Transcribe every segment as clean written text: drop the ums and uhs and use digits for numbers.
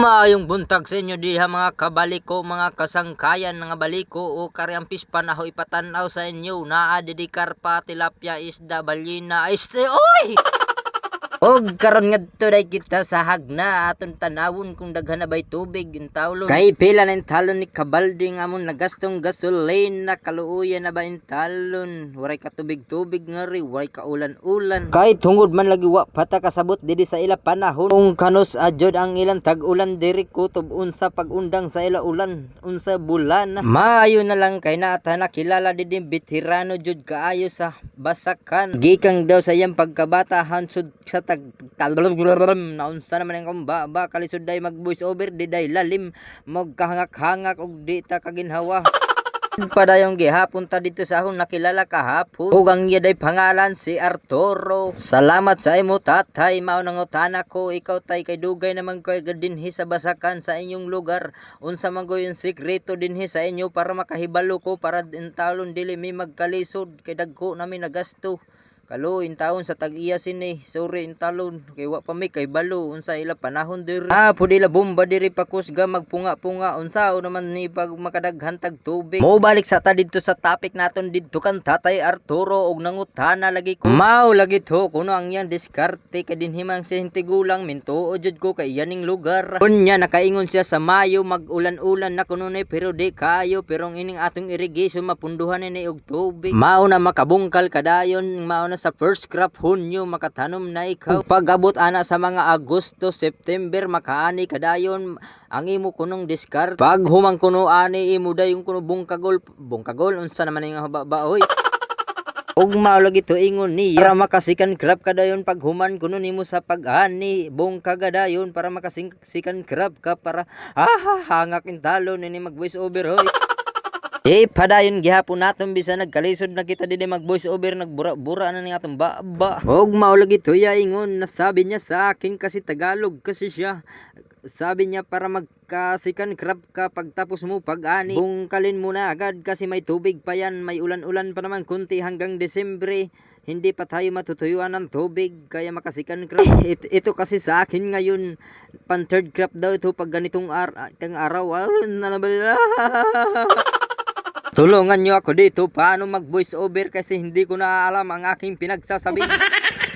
Maayong buntag sa inyo diha mga kabaliko, mga kasangkayan nga baliko o karyang pispan ako ipatanaw sa inyo. Naa didi karpa, tilapia, isda, balyina, oy! Og karon ngadto day kita sa hagna aton tanawon kung daghan na bay tubig in tawlon. Kay pila na in talon ni kabaldi nga amon nagastong gasolina, kaluoyan na ba in talon. Waray ka tubig-tubig nga ri, waray ka ulan-ulan. Kay tungod man lagi wa pata kasabot didi sa ila panahon. Kung kanus adjod ang ilang tag-ulan diri kutob unsa pag-undang sa ila ulan, unsa bulan. Maayo na lang kay naata nakilala didi bitirano jud kaayo sa basakan. Gikang daw sa iyang pagkabata hansud sa naunsa naman ang kumbaba kalisod day mag voice over di day lalim magkahangak-hangak og di ta kaginhawa. Padayong gihapon ta dito sa akong nakilala kahapon ug ang iya day pangalan si Arturo. Salamat sa imo tatay, mao nang utana ko ikaw tay kay dugay naman koy dinhi sa basakan sa inyong lugar. Unsa man goy yung sikreto dinhi sa inyo para makahibalo ko para intalon dili mi magkalisod kay dagko nami nagasto. Kalo intawon sa tag-iya sini, sorry intalon kay wa pa mi kay balo unsa ila panahon diri. Pudi la bomba diri pakusga magpunga-punga unsa naman ni pag makadaghan tag tubig. Mo balik sa ta didto sa topic naton didto kan Tatay Arturo og nangutana lagi ko. Mao lagi to kuno ang yan diskarte kay dinhi man si hintigulang mintuo jud ko kay yaning lugar. Unya nakaingon siya sa Mayo mag-ulan-ulan na kuno ni pero di kayo pero ang ining atong irrigation mapunduhan ni og tubig. Mao na makabungkal kadayon, mao sa first crop Hunyo makatanom na ikaw. Pag abot ana sa mga Agosto, September makaani kadayon ang imo kunong discard. Pag humang kuno ani imo dayon kuno bungkagol unsa naman yung baoy. Og mao lagi to ingon ni para makasikan crop kadayon pag human kuno nimo sa pag-ani bungka kadayon para makasikan crop ka para hangak intalon ni mag voice over hoy. Padayon gihapon naton bisa nagkalisod na kita dinhi mag voice over nagbura-bura na ning atong baba. Og mao lagi tuya ingon nasabi niya sa akin kasi Tagalog kasi siya. Sabi niya para magkasikan crab ka pagtapos mo pag-ani. Bungkalin mo na agad kasi may tubig pa yan. May ulan-ulan pa naman kunti hanggang Desembre. Hindi pa tayo matutuyuan ng tubig kaya makasikan crab. Ito kasi sa akin ngayon pan third crop daw ito pag ganitong araw. Tulungan nyo ako dito paano mag voice over kasi hindi ko na alam ang aking pinagsasabi.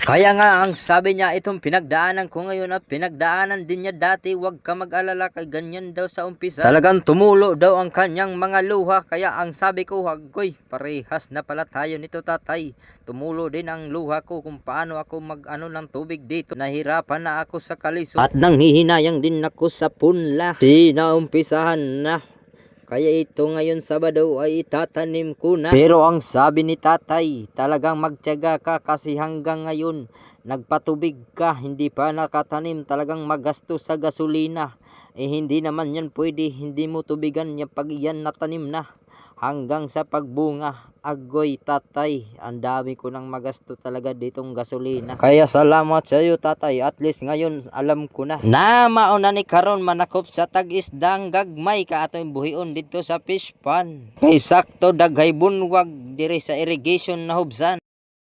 Kaya nga ang sabi niya itong pinagdaanan ko ngayon at pinagdaanan din niya dati, wag ka mag-alala kay ganyan daw sa umpisa. Talagang tumulo daw ang kanyang mga luha kaya ang sabi ko hagoy parehas na pala tayo nito tatay. Tumulo din ang luha ko kung paano ako mag-ano ng tubig dito. Nahirapan na ako sa kalisod at nanghihinayang din ako sa punla. Sinaumpisahan na. Kaya ito ngayon Sabado ay itatanim ko na. Pero ang sabi ni tatay, talagang magtiyaga ka kasi hanggang ngayon nagpatubig ka, hindi pa nakatanim, talagang magastos sa gasolina. Hindi naman yan pwede, hindi mo tubigan yan pag yan natanim na. Hanggang sa pagbunga, agoy tatay, ang dami ko nang magasto talaga ditong gasolina. Kaya salamat sa iyo tatay, at least ngayon alam ko na. Na mauna ni karon manakop sa tag-isdang gagmay ka atong buhion dito sa fish pond. Kay sakto daghay bunwag diri sa irrigation na hubsan.